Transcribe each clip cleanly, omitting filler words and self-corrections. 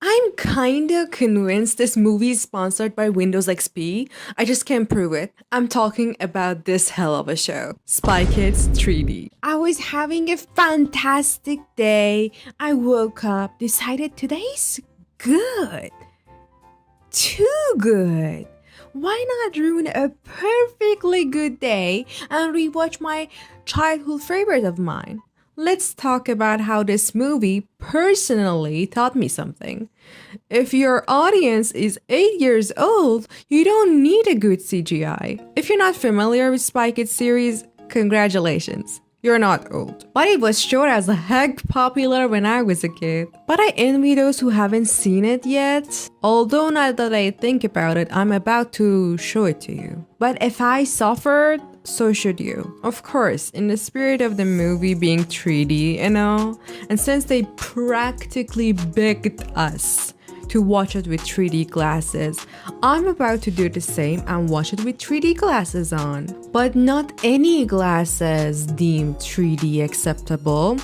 I'm kinda convinced this movie is sponsored by Windows XP. I just can't prove it. I'm talking about this hell of a show, Spy Kids 3D. I was having a fantastic day. I woke up, decided today's good. Too good. Why not ruin a perfectly good day and rewatch my childhood favorite of mine? Let's talk about how this movie personally taught me something. If your audience is 8 years old, you don't need a good CGI. If you're not familiar with Spy Kids series, congratulations. You're not old. But it was sure as heck popular when I was a kid. But I envy those who haven't seen it yet. Although now that I think about it, I'm about to show it to you. But if I suffered, so should you. Of course, in the spirit of the movie being 3D and all, and since they practically begged us to watch it with 3D glasses, I'm about to do the same and watch it with 3D glasses on. But not any glasses deemed 3D acceptable.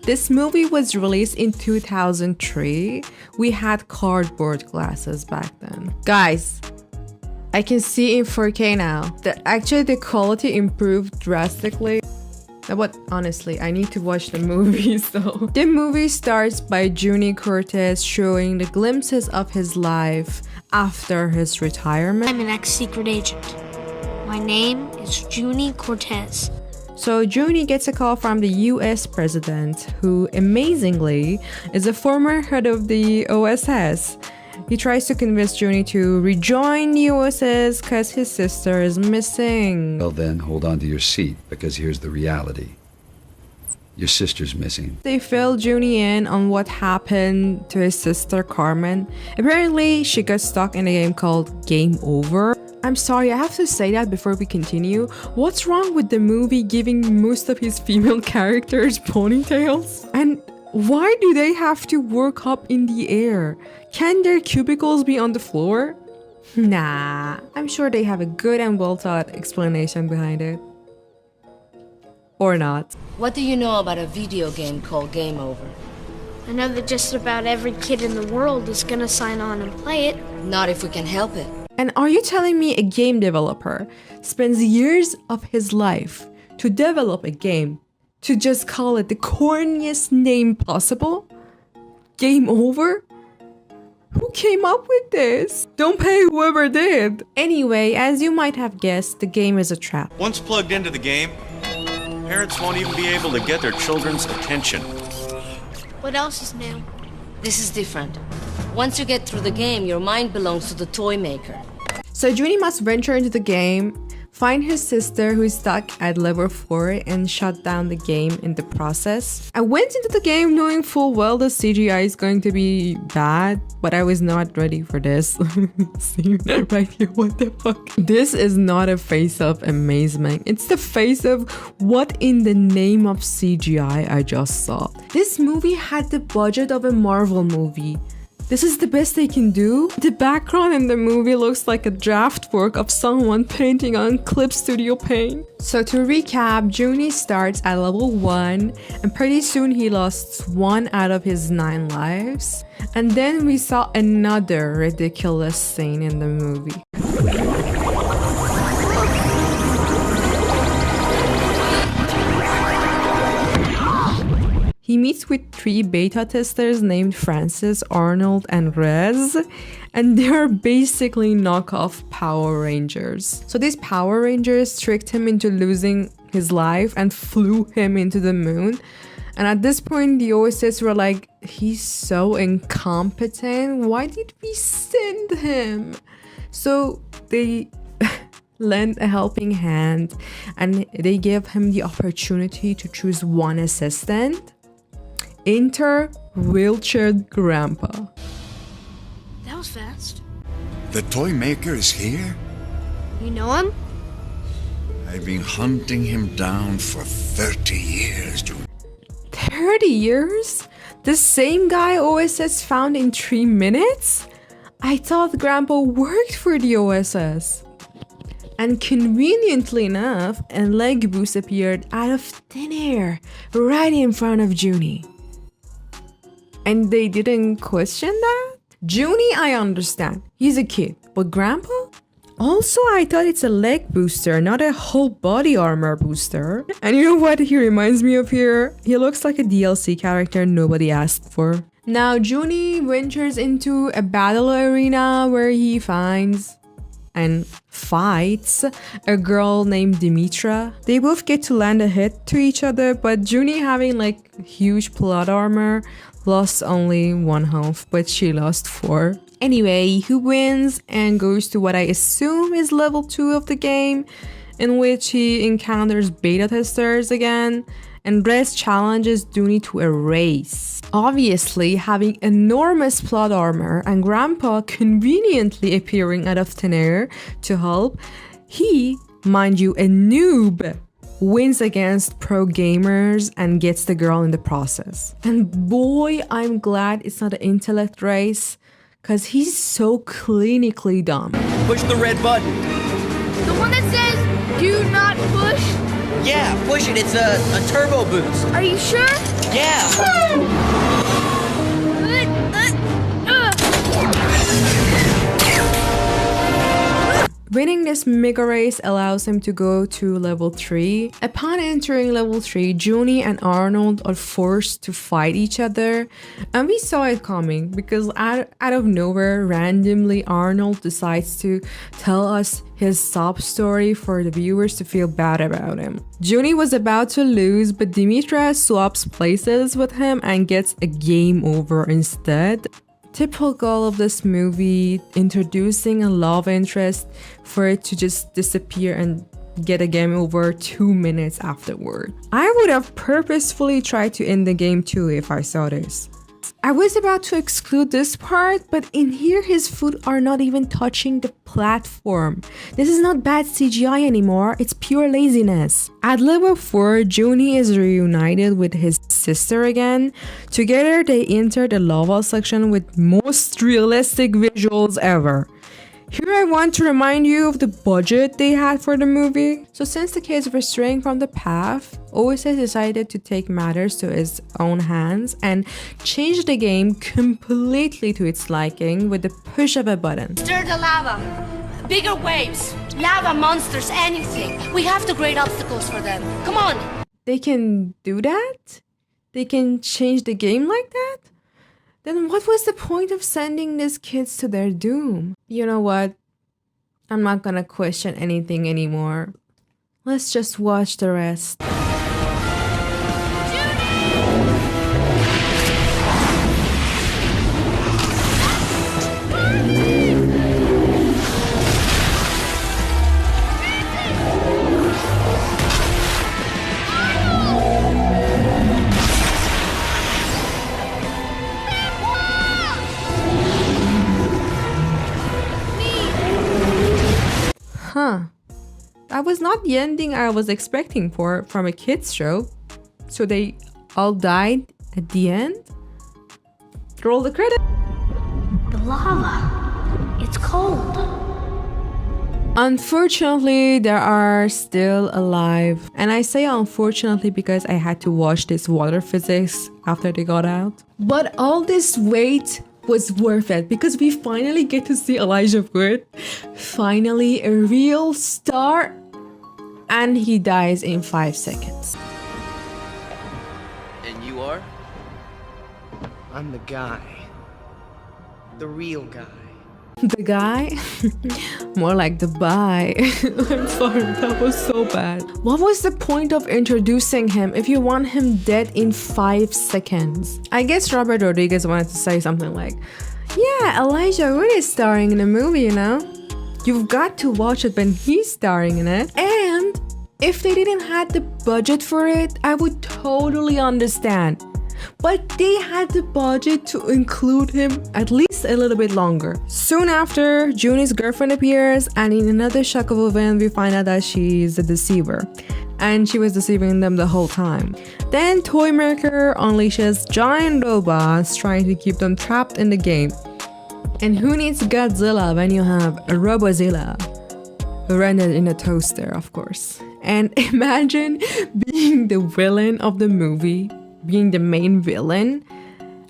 This movie was released in 2003. We had cardboard glasses back then. Guys, I can see in 4K now that actually the quality improved drastically. But honestly, I need to watch the movie, so. The movie starts by Juni Cortez showing the glimpses of his life after his retirement. I'm an ex-secret agent. My name is Juni Cortez. So Juni gets a call from the US president, who amazingly is a former head of the OSS. He tries to convince Juni to rejoin the OSS because his sister is missing. Well then, hold on to your seat, because here's the reality. Your sister's missing. They fill Juni in on what happened to his sister Carmen. Apparently, she got stuck in a game called Game Over. I'm sorry, I have to say that before we continue. What's wrong with the movie giving most of his female characters ponytails? And why do they have to work up in the air? Can their cubicles be on the floor? Nah, I'm sure they have a good and well thought explanation behind it. Or not. What do you know about a video game called Game Over? I know that just about every kid in the world is gonna sign on and play it. Not if we can help it. And are you telling me a game developer spends years of his life to develop a game to just call it the corniest name possible? Game Over? Who came up with this? Don't pay whoever did. Anyway, as you might have guessed, the game is a trap. Once plugged into the game, parents won't even be able to get their children's attention. What else is new? This is different. Once you get through the game, your mind belongs to the toy maker. So Juni must venture into the game, find his sister who is stuck at level 4 and shut down the game in the process. I went into the game knowing full well the CGI is going to be bad, but I was not ready for this. See right here, what the fuck? This is not a face of amazement. It's the face of what in the name of CGI I just saw. This movie had the budget of a Marvel movie. This is the best they can do? The background in the movie looks like a draft work of someone painting on Clip Studio Paint. So to recap, Juni starts at level 1 and pretty soon he lost 1 out of his 9 lives. And then we saw another ridiculous scene in the movie. He meets with 3 beta testers named Francis, Arnold, and Rez, and they are basically knockoff Power Rangers. So these Power Rangers tricked him into losing his life and flew him into the moon. And at this point, the OSS were like, he's so incompetent, why did we send him? So they lend a helping hand and they gave him the opportunity to choose one assistant. Enter wheelchaired grandpa. That was fast. The toy maker is here? You know him? I've been hunting him down for 30 years, June. 30 years? The same guy OSS found in 3 minutes? I thought grandpa worked for the OSS. And conveniently enough, a leg boost appeared out of thin air right in front of Juni. And they didn't question that? Junie, I understand. He's a kid. But Grandpa? Also, I thought it's a leg booster, not a whole body armor booster. And you know what he reminds me of here? He looks like a DLC character nobody asked for. Now, Junie ventures into a battle arena where he finds and fights a girl named Dimitra. They both get to land a hit to each other, but Junie, having like huge plot armor, lost only 1 health, but she lost 4. Anyway, he wins and goes to what I assume is level 2 of the game, in which he encounters beta testers again, and Rez challenges Junie to a race. Obviously, having enormous plot armor and Grandpa conveniently appearing out of thin air to help, he, mind you, a noob, wins against pro gamers and gets the girl in the process. And boy, I'm glad it's not an intellect race, because he's so clinically dumb. Push the red button. The one that says, do not push? Yeah, push it. It's a turbo boost. Are you sure? Yeah. Winning this mega race allows him to go to level 3. Upon entering level 3, Junie and Arnold are forced to fight each other, and we saw it coming because out of nowhere, randomly Arnold decides to tell us his sob story for the viewers to feel bad about him. Junie was about to lose, but Dimitra swaps places with him and gets a game over instead. Typical of this movie, introducing a love interest for it to just disappear and get a game over 2 minutes afterward. I would have purposefully tried to end the game too if I saw this. I was about to exclude this part, but in here his foot are not even touching the platform. This is not bad CGI anymore, it's pure laziness. At level 4, Junie is reunited with his sister again. Together they enter the lava section with most realistic visuals ever. Here I want to remind you of the budget they had for the movie. So since the kids were straying from the path, oozes decided to take matters to his own hands and change the game completely to its liking with the push of a button. Stir the lava. Bigger waves. Lava monsters, anything. We have to create obstacles for them. Come on. They can do that? They can change the game like that? Then what was the point of sending these kids to their doom? You know what? I'm not gonna question anything anymore. Let's just watch the rest. That was not the ending I was expecting from a kids show. So they all died at the end? Roll the credit. The lava. It's cold. Unfortunately, they are still alive. And I say unfortunately because I had to watch this water physics after they got out. But all this wait was worth it because we finally get to see Elijah Wood. Finally, a real star. And he dies in 5 seconds. And you are? I'm the guy. The real guy. The guy? More like the bye. I'm sorry, that was so bad. What was the point of introducing him if you want him dead in 5 seconds? I guess Robert Rodriguez wanted to say something like, yeah, Elijah Wood is starring in the movie, you know? You've got to watch it when he's starring in it. And if they didn't have the budget for it, I would totally understand. But they had the budget to include him at least a little bit longer. Soon after, Junie's girlfriend appears, and in another shock of event, we find out that she's a deceiver. And she was deceiving them the whole time. Then Toymaker unleashes giant robots trying to keep them trapped in the game. And who needs Godzilla when you have a Robozilla? Rendered in a toaster, of course. And imagine being the villain of the movie, being the main villain,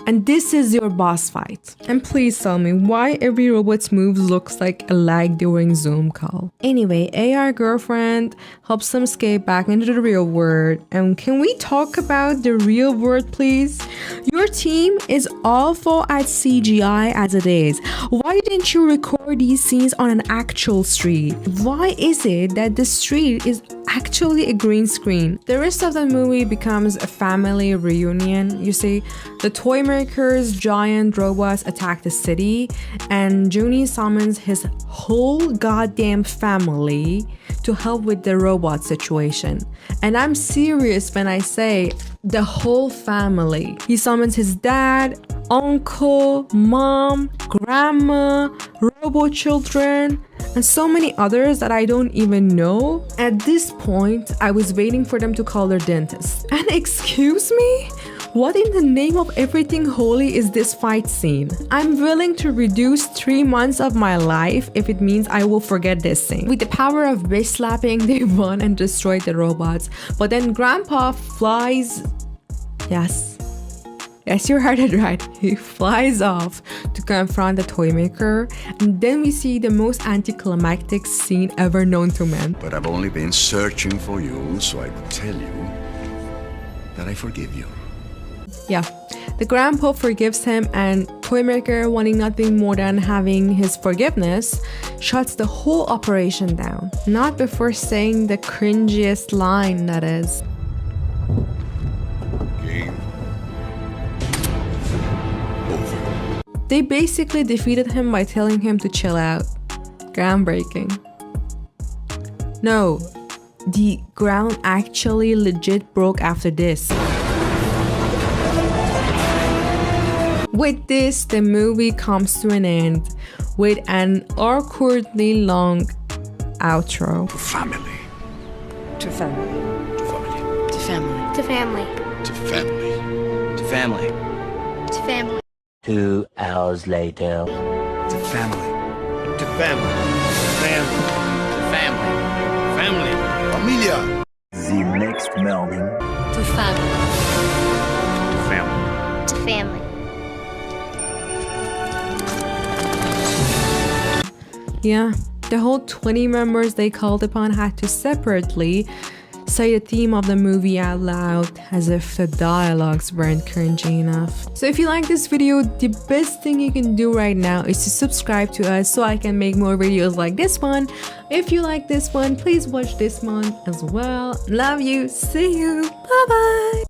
and this is your boss fight. And please tell me why every robot's moves looks like a lag during Zoom call. Anyway, AI girlfriend helps them escape back into the real world. And can we talk about the real world, please? Your team is awful at CGI as it is. Why didn't you record these scenes on an actual street? Why is it that the street is actually a green screen? The rest of the movie becomes a family reunion. You see, the toy maker's giant robots attack the city, and Junie summons his whole goddamn family to help with the robot situation. And I'm serious when I say the whole family. He summons his dad, uncle, mom, grandma, robo children, and so many others that I don't even know. At this point, I was waiting for them to call their dentist. And excuse me? What in the name of everything holy is this fight scene? I'm willing to reduce 3 months of my life if it means I will forget this scene. With the power of wrist slapping, they won and destroyed the robots. But then Grandpa flies... Yes, you heard it right. He flies off to confront the toy maker, and then we see the most anticlimactic scene ever known to man. But I've only been searching for you so I could tell you that I forgive you. Yeah, the grandpa forgives him, and Toymaker, wanting nothing more than having his forgiveness, shuts the whole operation down. Not before saying the cringiest line, that is. Game over. They basically defeated him by telling him to chill out. Groundbreaking. No, the ground actually legit broke after this. With this, the movie comes to an end with an awkwardly long outro. To family. To family. To family. To family. To family. To family. To family. To family. 2 hours later. To family. To family. Family. Family. Family. Familia. The next morning. To family. Family. To family. Yeah, the whole 20 members they called upon had to separately say the theme of the movie out loud, as if the dialogues weren't cringy enough. So if you like this video, the best thing you can do right now is to subscribe to us so I can make more videos like this one. If you like this one, please watch this one as well. Love you. See you. Bye bye.